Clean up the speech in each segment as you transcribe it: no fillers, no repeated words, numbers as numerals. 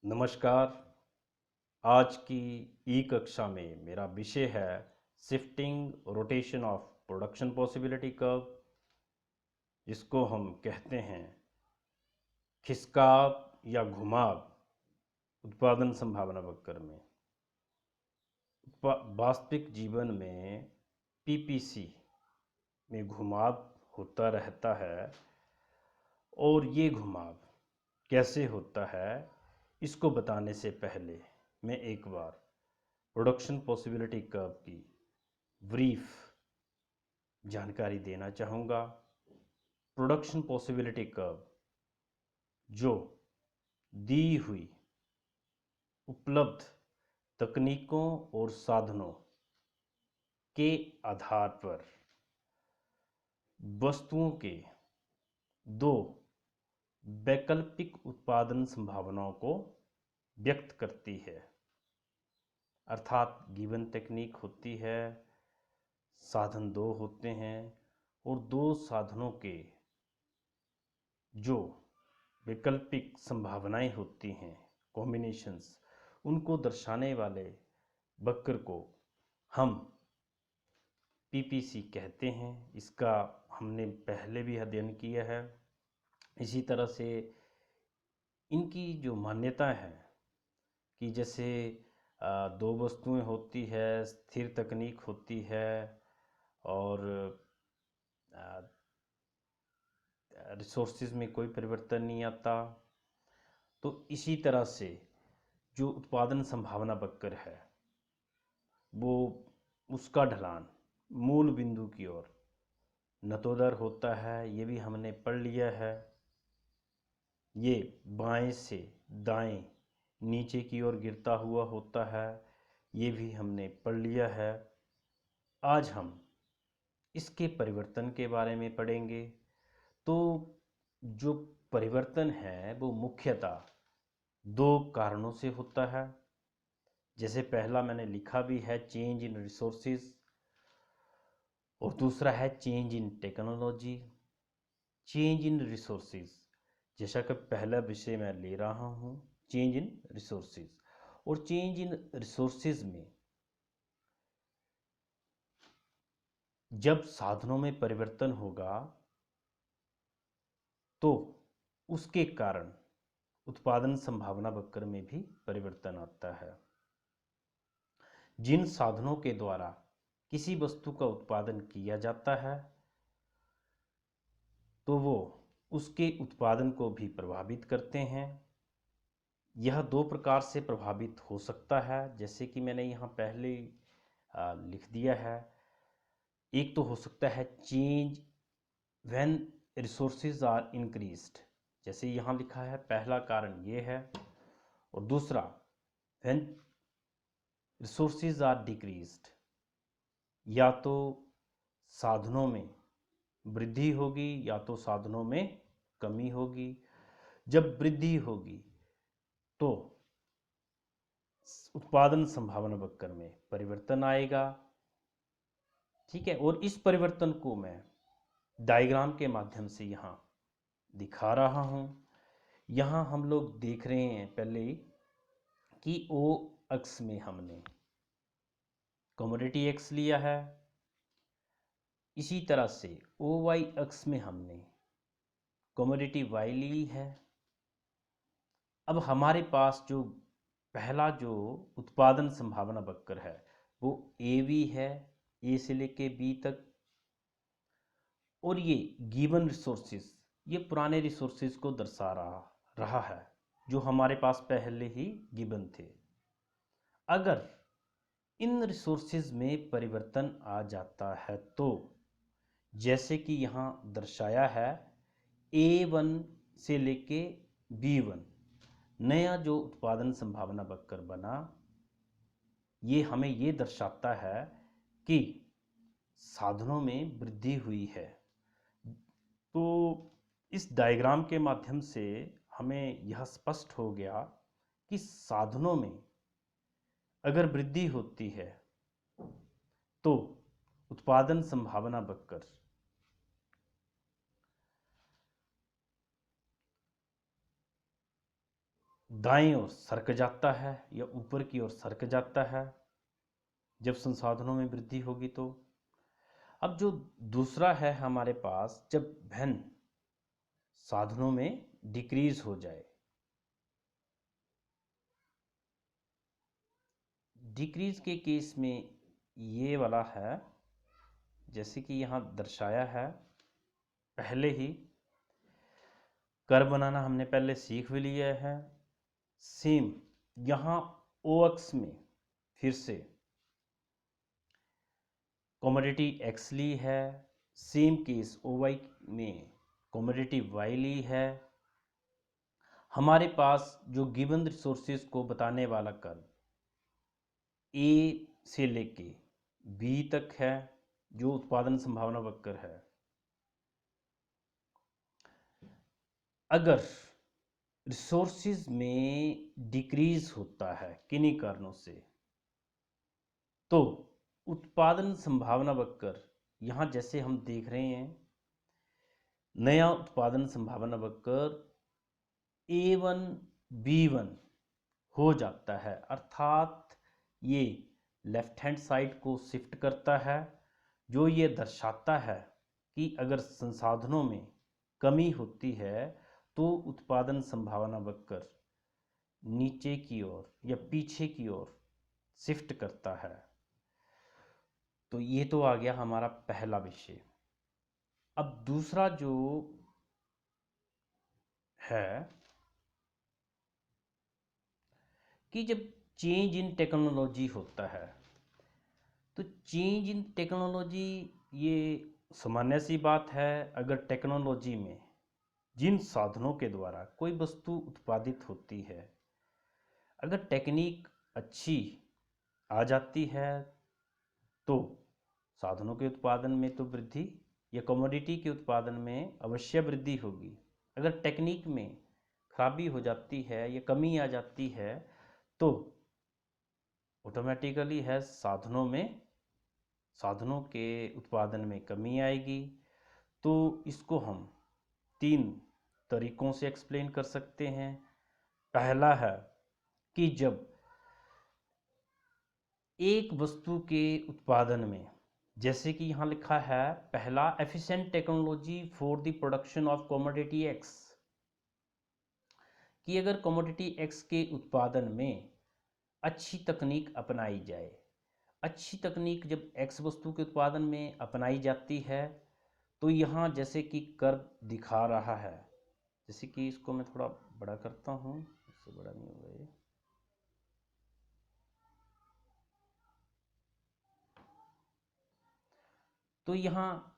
नमस्कार। आज की ई कक्षा में मेरा विषय है shifting rotation of production possibility curve, जिसको हम कहते हैं खिसकाव या घुमाव उत्पादन संभावना वक्र में। वास्तविक जीवन में पीपीसी में घुमाव होता रहता है और ये घुमाव कैसे होता है इसको बताने से पहले मैं एक बार प्रोडक्शन पॉसिबिलिटी कर्व की ब्रीफ जानकारी देना चाहूँगा। प्रोडक्शन पॉसिबिलिटी कर्व जो दी हुई उपलब्ध तकनीकों और साधनों के आधार पर वस्तुओं के दो वैकल्पिक उत्पादन संभावनाओं को व्यक्त करती है। अर्थात गिवन तकनीक होती है, साधन दो होते हैं और दो साधनों के जो वैकल्पिक संभावनाएं होती हैं, कॉम्बिनेशंस, उनको दर्शाने वाले वक्र को हम पीपीसी कहते हैं। इसका हमने पहले भी अध्ययन किया है। इसी तरह से इनकी जो मान्यता है कि जैसे दो वस्तुएं होती है, स्थिर तकनीक होती है और रिसोर्सेज में कोई परिवर्तन नहीं आता, तो इसी तरह से जो उत्पादन संभावना वक्र है वो उसका ढलान मूल बिंदु की ओर नतोदर होता है। ये भी हमने पढ़ लिया है। ये बाएं से दाएं नीचे की ओर गिरता हुआ होता है, ये भी हमने पढ़ लिया है। आज हम इसके परिवर्तन के बारे में पढ़ेंगे। तो जो परिवर्तन है वो मुख्यतः दो कारणों से होता है। जैसे पहला मैंने लिखा भी है, चेंज इन रिसोर्सेज, और दूसरा है change in technology. Change in resources जैसा कि पहला विषय मैं ले रहा हूँ, चेंज इन रिसोर्सेज। और चेंज इन रिसोर्सेज में जब साधनों में परिवर्तन होगा तो उसके कारण उत्पादन संभावना वक्र में भी परिवर्तन आता है। जिन साधनों के द्वारा किसी वस्तु का उत्पादन किया जाता है तो वो उसके उत्पादन को भी प्रभावित करते हैं। यह दो प्रकार से प्रभावित हो सकता है, जैसे कि मैंने यहाँ पहले लिख दिया है। एक तो हो सकता है change when resources are increased, जैसे यहाँ लिखा है, पहला कारण ये है। और दूसरा व्हेन रिसोर्सेज आर डिक्रीज्ड, या तो साधनों में वृद्धि होगी या तो साधनों में कमी होगी। जब वृद्धि होगी तो उत्पादन संभावना वक्र में परिवर्तन आएगा। ठीक है, और इस परिवर्तन को मैं डायग्राम के माध्यम से यहाँ दिखा रहा हूँ। यहाँ हम लोग देख रहे हैं पहले कि ओ अक्ष में हमने कमोडिटी एक्स लिया है, इसी तरह से ओ वाई अक्ष में हमने कमोडिटी वाई ली है। अब हमारे पास जो पहला जो उत्पादन संभावना वक्र है वो ए वी है, ए से लेके बी तक। और ये गिवन रिसोर्सेज, ये पुराने रिसोर्सेज को दर्शा रहा है जो हमारे पास पहले ही गिवन थे। अगर इन रिसोर्सेज में परिवर्तन आ जाता है तो जैसे कि यहाँ दर्शाया है, A1 से लेके B1 नया जो उत्पादन संभावना वक्र बना, ये हमें ये दर्शाता है कि साधनों में वृद्धि हुई है। तो इस डायग्राम के माध्यम से हमें यह स्पष्ट हो गया कि साधनों में अगर वृद्धि होती है तो उत्पादन संभावना वक्र दाएं ओर सरक जाता है या ऊपर की ओर सरक जाता है जब संसाधनों में वृद्धि होगी। तो अब जो दूसरा है हमारे पास, जब धन साधनों में डिक्रीज हो जाए। डिक्रीज के केस में ये वाला है, जैसे कि यहाँ दर्शाया है पहले ही। कर्व बनाना हमने पहले सीख भी लिया है। सेम यहाँ ओ एक्स में फिर से कमोडिटी एक्स ली है, सेम केस ओ वाई में कमोडिटी वाई ली है। हमारे पास जो गिवन रिसोर्सेज को बताने वाला कर्व ए से लेके बी तक है, जो उत्पादन संभावना वक्र है। अगर रिसोर्सेज में डिक्रीज होता है किन्हीं कारणों से, तो उत्पादन संभावना वक्र यहाँ जैसे हम देख रहे हैं, नया उत्पादन संभावना वक्र A1 B1 हो जाता है। अर्थात ये लेफ्ट हैंड साइड को शिफ्ट करता है, जो ये दर्शाता है कि अगर संसाधनों में कमी होती है तो उत्पादन संभावना वक्र नीचे की ओर या पीछे की ओर शिफ्ट करता है। तो ये तो आ गया हमारा पहला विषय। अब दूसरा जो है कि जब चेंज इन टेक्नोलॉजी होता है, तो चेंज इन टेक्नोलॉजी ये सामान्य सी बात है। अगर टेक्नोलॉजी में जिन साधनों के द्वारा कोई वस्तु उत्पादित होती है, अगर टेक्निक अच्छी आ जाती है तो साधनों के उत्पादन में तो वृद्धि या कमोडिटी के उत्पादन में अवश्य वृद्धि होगी। अगर टेक्निक में खराबी हो जाती है या कमी आ जाती है तो ऑटोमेटिकली है साधनों के उत्पादन में कमी आएगी। तो इसको हम 3 तरीकों से एक्सप्लेन कर सकते हैं। पहला है कि जब एक वस्तु के उत्पादन में, जैसे कि यहाँ लिखा है पहला, efficient technology for the production of commodity x, कि अगर कमोडिटी एक्स के उत्पादन में अच्छी तकनीक अपनाई जाए। अच्छी तकनीक जब एक्स वस्तु के उत्पादन में अपनाई जाती है तो यहाँ जैसे कि कर्व दिखा रहा है, जैसे कि इसको मैं थोड़ा बड़ा करता हूँ, इससे बड़ा नहीं होगा ये। तो यहाँ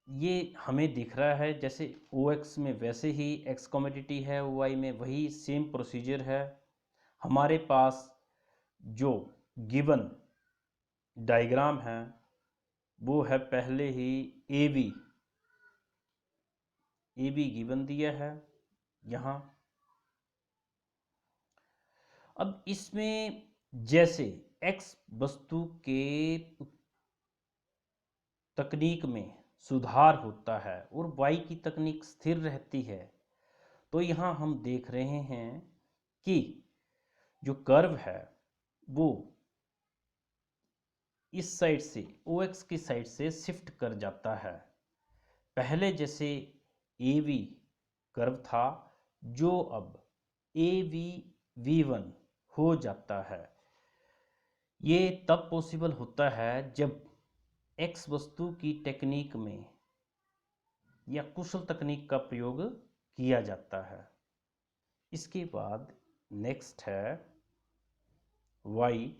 ये हमें दिख रहा है जैसे ओ एक्स में वैसे ही एक्स कमोडिटी है, ओ वाई में वही सेम प्रोसीजर है। हमारे पास जो गिवन डायग्राम है वो है पहले ही ए बी गिवन दिया है यहाँ। अब इसमें जैसे एक्स वस्तु के तकनीक में सुधार होता है और वाई की तकनीक स्थिर रहती है, तो यहाँ हम देख रहे हैं कि जो कर्व है वो इस साइड से ओ एक्स की साइड से शिफ्ट कर जाता है। पहले जैसे ए वी कर्व था, जो अब ए वी वन हो जाता है। ये तब पॉसिबल होता है जब एक्स वस्तु की टेक्निक में या कुशल तकनीक का प्रयोग किया जाता है। इसके बाद नेक्स्ट है वाई,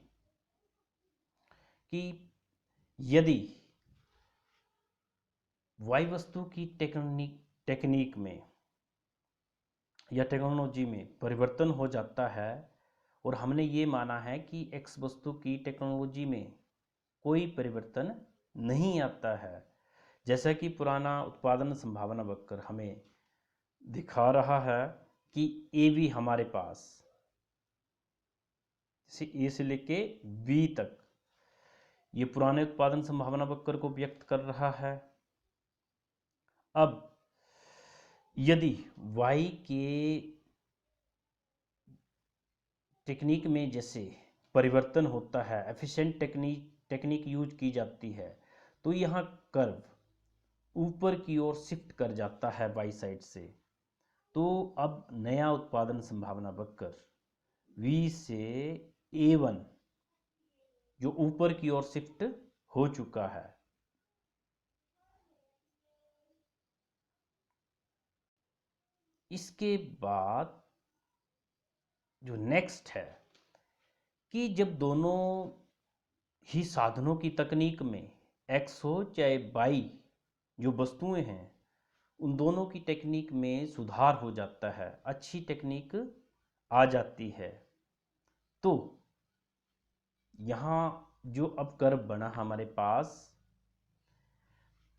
कि यदि वाई वस्तु की टेक्निक में या टेक्नोलॉजी में परिवर्तन हो जाता है और हमने ये माना है कि एक्स वस्तु की टेक्नोलॉजी में कोई परिवर्तन नहीं आता है, जैसा कि पुराना उत्पादन संभावना वक्र हमें दिखा रहा है कि ए बी हमारे पास जैसे ए से लेके बी तक ये पुराने उत्पादन संभावना वक्र को व्यक्त कर रहा है। अब यदि y के टेक्निक में जैसे परिवर्तन होता है, एफिशिएंट टेक्निक यूज की जाती है, तो यहाँ कर्व ऊपर की ओर शिफ्ट कर जाता है बाई साइड से। तो अब नया उत्पादन संभावना वक्र V से A1 जो ऊपर की ओर शिफ्ट हो चुका है। इसके बाद जो नेक्स्ट है कि जब दोनों ही साधनों की तकनीक में X हो चाहे Y जो वस्तुएं हैं, उन दोनों की टेक्निक में सुधार हो जाता है, अच्छी टेक्निक आ जाती है। तो यहाँ जो अब कर्व बना हमारे पास,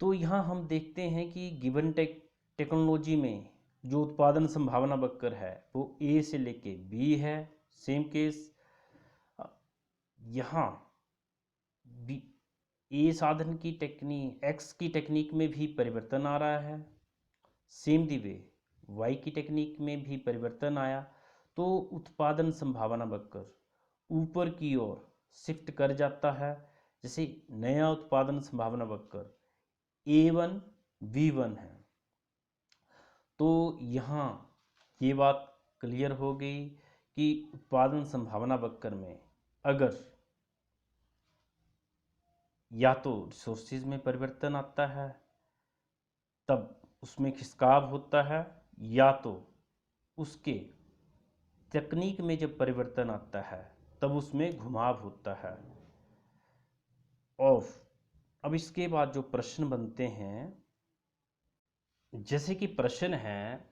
तो यहाँ हम देखते हैं कि गिवन टेक्नोलॉजी में जो उत्पादन संभावना वक्र है वो A से लेके B है। सेम केस यहाँ A साधन की टेक्निक X की टेक्निक में भी परिवर्तन आ रहा है, सेम दी वे Y की टेक्निक में भी परिवर्तन आया। तो उत्पादन संभावना वक्र ऊपर की ओर शिफ्ट कर जाता है। जैसे नया उत्पादन संभावना वक्र A1 V1 है। तो यहाँ ये बात क्लियर हो गई कि उत्पादन संभावना वक्र में अगर या तो रिसोर्सेज में परिवर्तन आता है तब उसमें खिसकाव होता है, या तो उसके तकनीक में जब परिवर्तन आता है तब उसमें घुमाव होता है। और अब इसके बाद जो प्रश्न बनते हैं, जैसे कि प्रश्न है,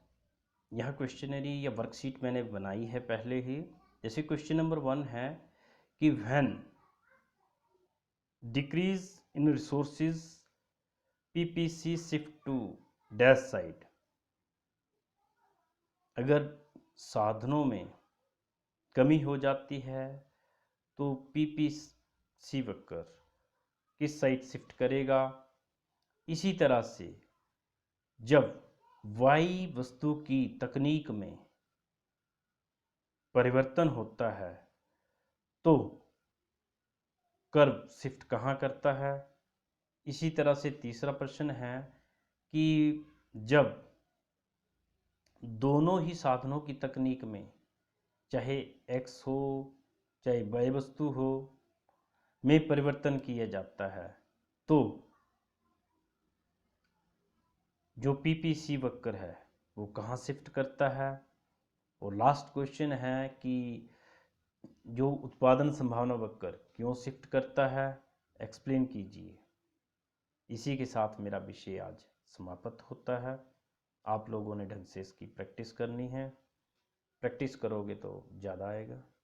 यह क्वेश्चनरी या वर्कशीट मैंने बनाई है पहले ही। जैसे क्वेश्चन नंबर 1 है कि when decrease in resources PPC shift to dash side, अगर साधनों में कमी हो जाती है तो PPC वक्र किस साइड शिफ्ट करेगा। इसी तरह से जब Y वस्तु की तकनीक में परिवर्तन होता है तो कर्व शिफ्ट कहाँ करता है। इसी तरह से तीसरा प्रश्न है कि जब दोनों ही साधनों की तकनीक में चाहे X हो चाहे Y वस्तु हो में परिवर्तन किया जाता है तो जो PPC वक्र है वो कहाँ शिफ्ट करता है। और लास्ट क्वेश्चन है कि जो उत्पादन संभावना वक्र क्यों शिफ्ट करता है, एक्सप्लेन कीजिए। इसी के साथ मेरा विषय आज समाप्त होता है। आप लोगों ने ढंग से इसकी प्रैक्टिस करनी है, प्रैक्टिस करोगे तो ज़्यादा आएगा।